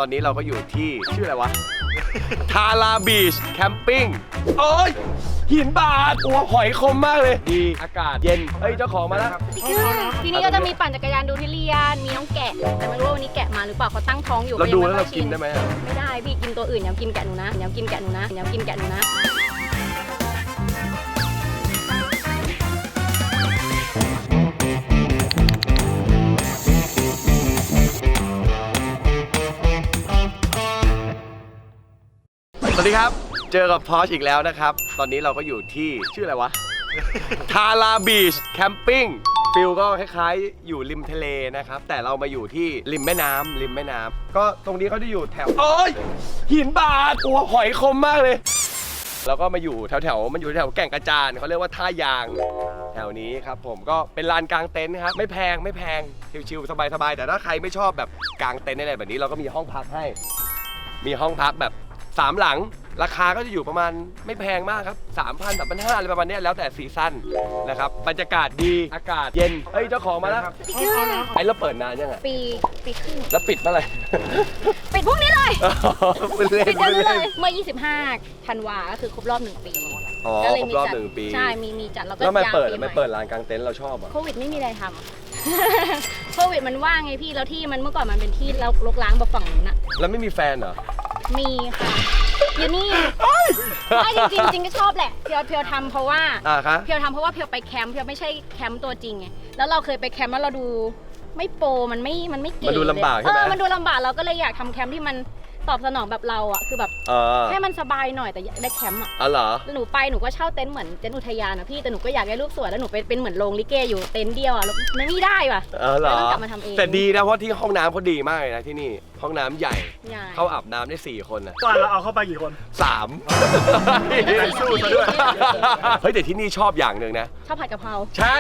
ตอนนี้เราก็อยู่ที่ชื่ออะไรวะ ทาราบีชแคมปิ้งโอ้ยหินบาดตัวหอยคมมากเลยดีอากาศเย็นเฮ้ยเจ้าของมาแล้วทีนี้ก็จะมีปั่นจักรยานดูทุเรียนมีน้องแกะแต่ไม่รู้ว่าวันนี้แกะมาหรือเปล่าเขาตั้งท้องอยู่เราดูแล้วเรากินได้ไหมไม่ได้พี่กินตัวอื่นอย่ากินแกะหนูนะอย่ากินแกะหนูนะอย่ากินแกะหนูนะสวัสดีครับเจอกับพอชอีกแล้วนะครับตอนนี้เราก็อยู่ที่ชื่ออะไรวะ ทาราบีชแคมปิ้งฟิลก็คล้ายๆอยู่ริมทะเลนะครับแต่เรามาอยู่ที่ริมแม่น้ำก็ตรงนี้เขาจะอยู่แถวโอ้ยหินบาดตัวหอยคมมากเลยแล้วก็มาอยู่แถวมันอยู่แถวแก่งกระจานเขาเรียกว่าท่ายางแถวนี้ครับผมก็เป็นลานกลางเต็นท์ครับไม่แพงชิวๆสบายๆแต่ถ้าใครไม่ชอบแบบกลางเต็นท์อะไรแบบนี้เราก็มีห้องพักให้มีห้องพักแบบ3 หลังราคาก็จะอยู่ประมาณไม่แพงมากครับ 3,000 3,500 อะไรประมาณนี้แล้วแต่ซีซั่นนะครับบรรยากาศดีอากาศเย็นเฮ้ยเจ้าของมาแล้วไอ้เราเปิดนานยังไงปีครึ่งแล้วปิดเมื่อไหร่ ปิดพรุ่งนี้เลย ปิดเดือนนี้เลยเมื่อ25 ธันวาก็คือครบรอบ1 ปีก็เลยครบรอบ1 ปีใช่มีจัดแล้วก็แล้วไม่เปิดร้านกลางเต็นท์เราชอบอ่ะโควิดไม่มีอะไรทำโควิดมันว่างไงพี่แล้วที่มันเมื่อก่อนมันเป็นที่รกร้างแบบฝั่งนู้นอะแล้วไม่มีแฟนเหรอมีค่ะอยู่นี่ไม่จริงก็ชอบแหละเพียวทำเพราะว่าเพียวทำเพราะว่าเพียวไปแคมป์เพียวไม่ใช่แคมป์ตัวจริงไงแล้วเราเคยไปแคมป์แล้วเราดูไม่โปรมันไม่เก๋มันดูลำบากใช่ไหมมันดูลำบากเราก็เลยอยากทำแคมป์ที่มันตอบสนองแบบเราอ่ะคือแบบให้มันสบายหน่อยแต่ได้แคมป์อ่ะเหรอหนูไปหนูก็เช่าเต็นท์เหมือนเต็นท์อุทยานนะพี่แต่หนูก็อยากได้รูปสวยแล้วหนูเป็นเหมือนโรงลิเกอยู่เต็นท์เดียวอ่ะมันไม่ได้ว่ะเหรอต้องกลับมาทำเองแต่ดีนะเพราะที่ห้องน้ำเขาดีมากเลยนะที่นี่ห้องน้ำใหญ่เข้าอาบน้ำได้4 คนนะตอนเราเอาเข้าไปกี่คน3สู้ซะด้วยเฮ้ยแต่ที่นี่ชอบอย่างหนึ่งนะชอบผัดกะเพราใช่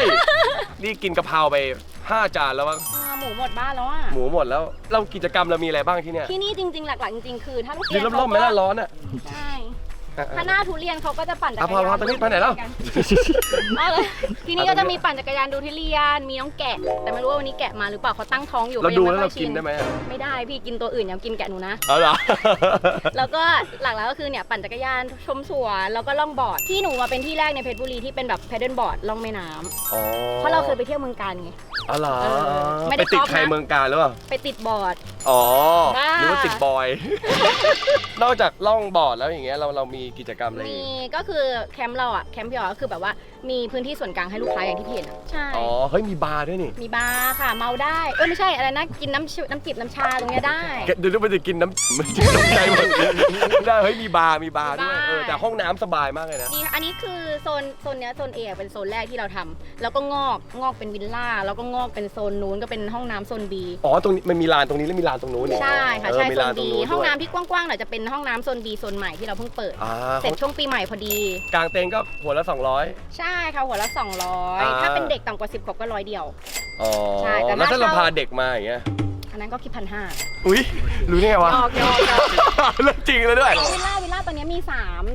นี่กินกะเพราไป5 จานแล้วมั้งหมูหมดบ้านแล้วอ่ะหมูหมดแล้วเรากิจกรรมเรามีอะไรบ้างที่เนี่ยที่นี่จริงๆหลักๆจริงๆคือถ้าลูกยืนร่มๆไม่น่าร้อนอ่ะใช่ถ้าหน้าทุเรียนเขาก็จะปั่นจักรยานพอตอนนี้ไปไหนแล้วทีนี้ก็จะมีปั่นจักรยานดูทุเรียนมีน้องแกะแต่ไม่รู้ว่าวันนี้แกะมาหรือเปล่าเขาตั้งท้องอยู่เราดูแล้วเรากินได้ไหมไม่ได้พี่กินตัวอื่นอย่ากินแกะหนูนะเหรอแล้วก็หลักๆก็คือเนี่ยปั่นจักรยานชมสวนแล้วก็ล่องบอร์ดที่หนูมาเป็นที่แรกในเพชรบุรีที่เป็นแบบแพดเดิลบอร์ดล่องแม่น้ำเพราะเราเคยไปเที่ยวเมืองกาญไงเหรอไปติดใครเมืองกาญหรือเปล่าไปติดบอร์ดหรือว่าติดบอยนอกจากล่องบอร์ดแล้วอย่างเงี้ยเรามีกิจกรรมอะไรมีก็คือแคมป์เราอะแคมป์พี่อ๋อก็คือแบบว่ามีพื้นที่ส่วนกลางให้ลูกค้าอย่างที่เห็นใช่เฮ้ยมีบาร์ด้วยนี่มีบาร์ค่ะเมาได้ไม่ใช่อะไรนะกินน้ำจิบน้ำชาตรงเนี้ยได้เดี๋ยวมันจะกินน้ำมันจะตกใจหมดได้เฮ้ยมีบาร์ด้วยแต่ห้องน้ำสบายมากเลยนะอันนี้คือโซนเนี้ยโซนเอเป็นโซนแรกที่เราทำแล้วก็งอกเป็นวิลล่าแล้วก็งอกเป็นโซนนู้นก็เป็นห้องน้ำโซน B ตรงนี้มันมีลานตรงนี้แล้วมีลานตรงนู้นใช่ค่ะใช่โซน B ห้องน้ำที่กว้างๆหน่อยจะเป็นห้องน้ำโซน B โซนใหม่ที่เราเพิ่งเปิดเสร็จช่วงปีใหม่พอดีกลางเต็นท์ก็หัวละ200ใช่ค่ะหัวละ200ถ้าเป็นเด็กต่ำกว่า10 ขวบก็100 เดียวใช่แต่แล้วถ้าเราพาเด็กมาอย่างเงี้ยอันนั้นก็คิด1,500อุ้ยรู้ได้ไงวะยอกเรื่องจริงเลยด้วยวิลล่าตอนนี้มี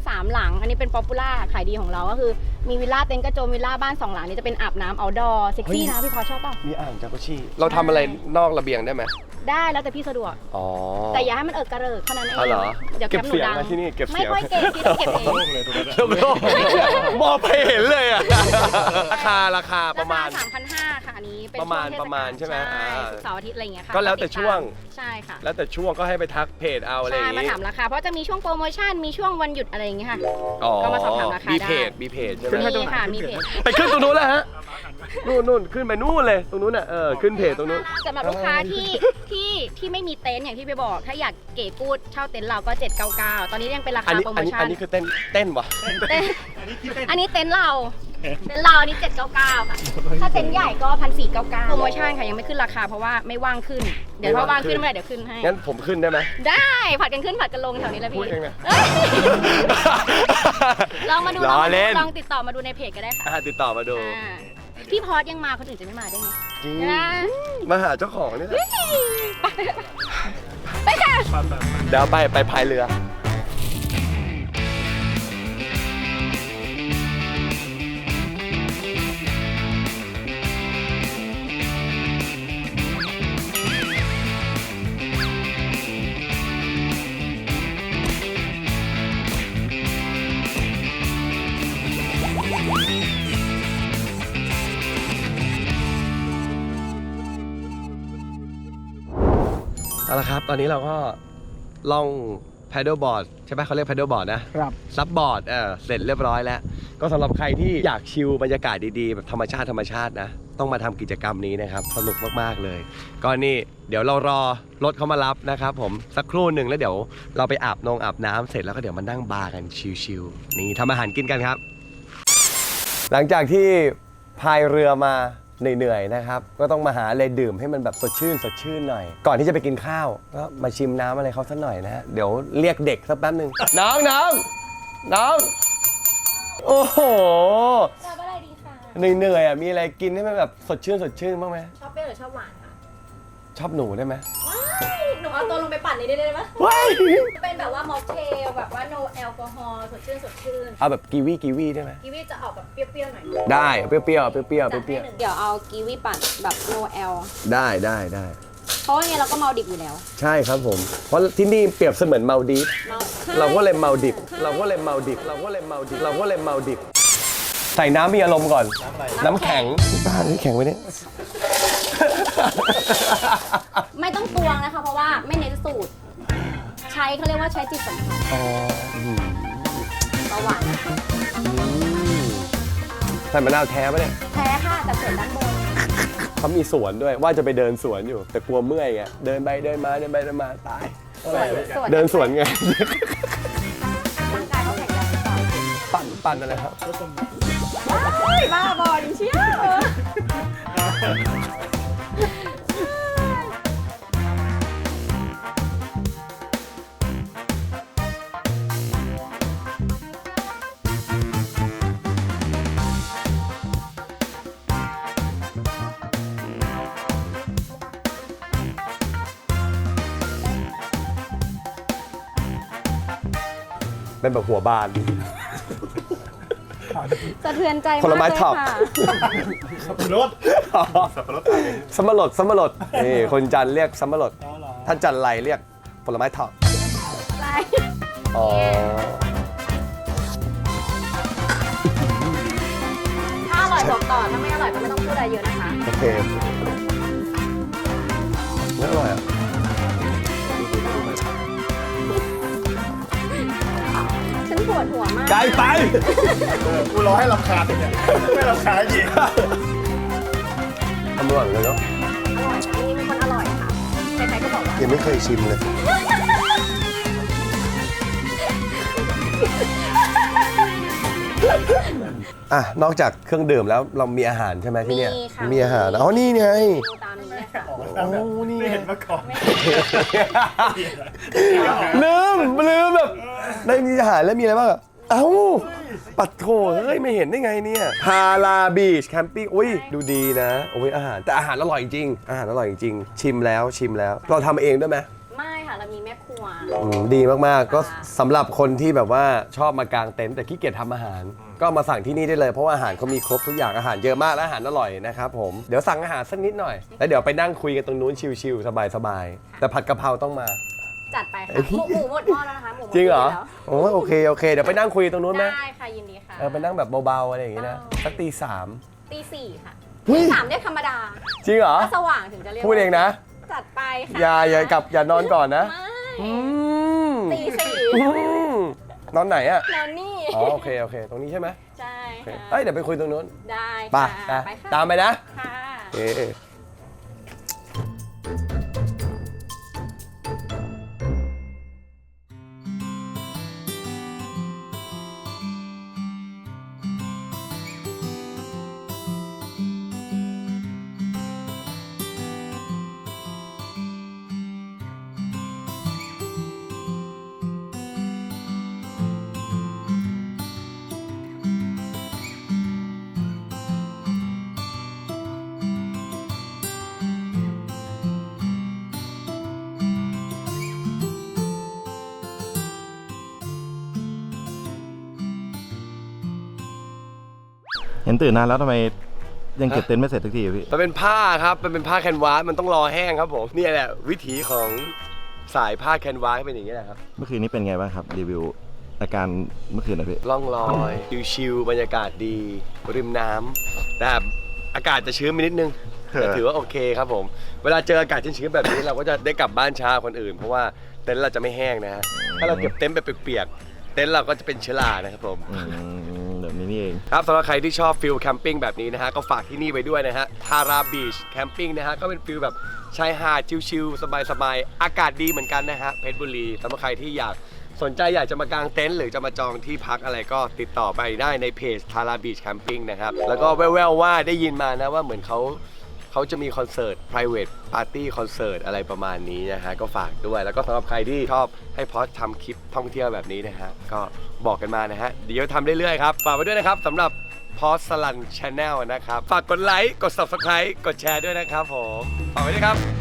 3 หลังอันนี้เป็นป๊อปปูล่าขายดีของเราก็คือมีวิลล่าเต็นท์กระโจมวิลล่าบ้าน2 หลังนี้จะเป็นอาบน้ำเอาท์ดอร์เซ็กซี่นะพี่พอชอบป่ะมีอ่างจากุชิเราทำอะไรนอกระเบียงได้ไหมได้แล้วแต่พี่สะดวกแต่อย่าให้มันกระเริกเท่านั้นเองเดี๋ยวเก็บเสียงที่นี่เก็บเสียงไม่ค่อยเก็บเองมองไปเห็นเลยอะราคาประมาณ 3,500 ค่ะอันนี้เป็นประมาณใช่ไหมเสาร์อาทิตย์อะไรอย่างเงี้ยค่ะก็แล้วแต่ช่วงใช่ค่ะแล้วแต่ช่วงก็ให้ไปทักเพจเอาอะไรอย่างงี้มาถามราคาเพราะจะมีช่วงโปรโมชั่นมีช่วงวันหยุดอะไรอย่างเงี้ยค่ะก็มาสอบถามราคาได้มีเพจใช่ไหมมีค่ะมีเพจไปขึ้นตรงนู้นแล้วฮะนู่นขึ้นไปนู่นเลยตรงนู้นน่ะขึ้นเพจตรงนู้นสำหรับลูกค้าที่ไม่มีเต็นท์อย่างที่ไปบอกถ้าอยากเก๋กู๊ดเช่าเต็นท์เราก็799ตอนนี้ยังเป็นราคาโปรโมชั่นอันนี้คือเต้นวะอันนี้เต็นท์เราอันนี้799ค่ะถ้าเต็นท์ใหญ่ก็1,499โปรโมชั่นค่ะยังไม่ขึ้นราคาเพราะว่าไม่ว่างขึ้นเดี๋ยวถ้าว่างขึ้นเมื่อไหร่เดี๋ยวขึ้นให้งั้นผมขึ้นได้ไหมได้ผัดกันขึ้นผัดกันลงแถวนี้แล้วพี่ลองมาดูลองติดต่อมาดูในเพจก็ได้ค่ะติดต่อมาดูพี่พอสยังมาคนอื่นจะไม่มาได้ไงจริงมาหาเจ้าของนี่แหละไปค่ะเดี๋ยวไปพายเรือ เอาละครับตอนนี้เราก็ล่อง paddle board ใช่ไหมเขาเรียก paddle board นะครับซับบอร์ดเสร็จเรียบร้อยแล้วก็สำหรับใครที่อยากชิลบรรยากาศดีๆแบบธรรมชาตินะต้องมาทำกิจกรรมนี้นะครับสนุกมากๆเลยก็นี่เดี๋ยวเรารอรถเขามารับนะครับผมสักครู่หนึ่งแล้วเดี๋ยวเราไปอาบน้ำเสร็จแล้วก็เดี๋ยวมานั่งบาร์กันชิลๆนี่ทำอาหารกินกันครับ หลังจากที่พายเรือมาเหนื่อยๆนะครับก็ต้องมาหาอะไรดื่มให้มันแบบสดชื่นหน่อยก่อนที่จะไปกินข้าวก็มาชิมน้ำอะไรเขาสักหน่อยนะฮะเดี๋ยวเรียกเด็กสักแป๊บนึงน้องโอ้โห ชอบอะไรดีคะ เหนื่อยอ่ะมีอะไรกินให้มันแบบสดชื่นบ้างไหม ชอบเปรี้ยวหรือชอบหวานคะ ชอบหนูได้ไหม ว้ายหนูเอาตัวลงไปปั่นนี้ได้ไหม ว้าย เป็นแบบว่าม็อกเทลแบบว่า no แอลกอฮอล์สดชื่น เอาแบบกีวีได้ไหม กีวีจะออกแบบเปรี้ยวๆหน่อย ได้เปรี้ยว จัดให้หนึ่งเดี๋ยวเอากีวีปั่นแบบ no แอล ได้ เพราะว่าเนี่ยเราก็เมาดิบอยู่แล้ว ใช่ครับผมเพราะที่นี่เปรียบเสมือนเมาดีฟ เราก็เลยเมาดิบใส่น้ำมีอารมณ์ก่อน น้ำแข็งบ้านี่แข็งไปเนี่ย ไม่ต้องตวงนะคะ เพราะว่าไม่เน้นสูตร ใช้เขาเรียกว่าใช้จิตสัมผัส อ๋อ เบาหวานนะคะ ใส่มะนาวแท้ปะเนี่ย แพ้ค่ะแต่ส่วนด้านบน เขามีสวนด้วยว่าจะไปเดินสวนอยู่ แต่กลัวเมื่อยไงเดินไปเดินมาตายเดินสวนไง ร่างกายเขาแข็งแรงหรือเปล่า ปั่นอะไรครับ ว้ายบ้าบอจริงเชียว เป็นแบบหัวบาน สะเทือนใจมาก ผลไม้ เลย ท็อป ค่ะ สับปะรดสมรดนี่คนจันทร์เรียกสมรดท่านจันไรเรียกผลไม้ท็อป อะไร อ๋อ ถ้าอร่อยบอกต่อถ้าไม่อร่อยก็ไม่ต้องพูดอะไรเยอะนะคะ โอเคไม่อร่อยอ่ะ ฉันปวดหัวมาก ไกลไป กูรอให้รำคาญเนี่ยไม่รำคาญจริง ทำอร่อยเลยเนาะ อร่อยค่ะนี่เป็นคนอร่อยค่ะใครๆก็บอกว่า ยังไม่เคยชิมเลย อ่ะนอกจากเครื่องดื่มแล้วเรามีอาหารใช่ไหมที่เนี่ย มีค่ะ มีอาหารอ๋อนี่ไง ดูตามนี้เลยค่ะ โอ้นี่ ไม่ ไง เห็นมาก่อน ลืมแบบได้มีอาหารแล้วมีอะไรบ้างอะเอ้าปัดโถเฮ้ยไม่เห็นได้ไงเนี่ยฮาลาบีชแคมปิ้งอุ้ยดูดีนะโอ้ยอาหารแต่อาหารอร่อยจริงชิมแล้วเราทำเองด้วยไหม ไม่ค่ะเรามีแม่ครัว ดีมากๆก็สำหรับคนที่แบบว่าชอบมากางเต็นท์แต่ขี้เกียจทำอาหาร ก็มาสั่งที่นี่ได้เลยเพราะว่าอาหารเขามีครบทุกอย่างอาหารเยอะมากและอาหารอร่อยนะครับผมเดี๋ยวสั่งอาหารสักนิดหน่อยแล้วเดี๋ยวไปนั่งคุยกันตรงนู้นชิลๆสบายๆแต่ผัดกะเพราต้องมา จัดไปค่ะหมูหมดหม้อแล้วนะคะหมูมด จริงเหรอ แล้ว โอ้โอเคเดี๋ยวไปนั่งคุยตรงนู้นไหม ได้ค่ะยินดีค่ะ ไปนั่งแบบเบาๆอะไรอย่างงี้นะสักตี 3 ตี 4ค่ะ เฮ้ย ตี 3เรียกธรรมดา จริงเหรอ ถ้าสว่างถึงจะเรียก พูดเองนะ จัดไปค่ะ อย่านอนก่อนนะ ไม่ อืม ตี อืมนอนไหนอ่ะ 4แล้วนี่ อ๋อโอเคตรงนี้ใช่ไหม ใช่ โอเค ค่ะ เอ้ยเดี๋ยวไปคุยตรงนู้น ได้ ไป ค่ะไปค่ะ ตามไปนะ ค่ะ เอ๊ะเห็นตื่นนานแล้วทำไมยังเก็บเต็นท์ไม่เสร็จสักทีอะพี่ มันเป็นผ้าครับมันเป็นผ้าแคนวาสมันต้องรอแห้งครับผมนี่แหละวิถีของสายผ้าแคนวาสเป็นอย่างนี้แหละครับ เมื่อคืนนี้เป็นไงบ้างครับรีวิวอาการเมื่อคืนนะพี่ ล่องลอยชิวๆบรรยากาศดีริมน้ำแต่อากาศจะชื้นไปนิดนึง แต่ถือว่าโอเคครับผมเวลาเจออากาศชื้นๆแบบนี้เราก็จะได้กลับบ้านช้าคนอื่นเพราะว่าเต็นท์เราจะไม่แห้งนะฮะถ้าเราเก็บเต็นท์ไปเปียกๆเต็นท์เราก็จะเป็นเชื้อรานะครับผม แบบนี้นี่เอง ครับสำหรับใครที่ชอบฟิลแคมปิ้งแบบนี้นะฮะก็ฝากที่นี่ไว้ด้วยนะฮะทาราบีชแคมปิ้งนะฮะก็เป็นฟิลแบบชายหาดชิลๆสบายๆอากาศดีเหมือนกันนะฮะเพชรบุรีสำหรับใครที่สนใจอยากจะมากางเต็นท์หรือจะมาจองที่พักอะไรก็ติดต่อไปได้ในเพจทาราบีชแคมปิ้งนะครับแล้วก็แว่วๆว่าได้ยินมานะว่าเหมือนเขาจะมีคอนเสิร์ต private party คอนเสิร์ตอะไรประมาณนี้นะฮะก็ฝากด้วยแล้วก็สำหรับใครที่ชอบให้พอสทำคลิปท่องเที่ยวแบบนี้นะฮะก็บอกกันมานะฮะเดี๋ยวทำเรื่อยๆครับฝากไว้ด้วยนะครับสำหรับพอสสลันชาแนลนะครับฝากกดไลค์กด subscribe กดแชร์ด้วยนะครับผมฝากไว้ด้วยครับ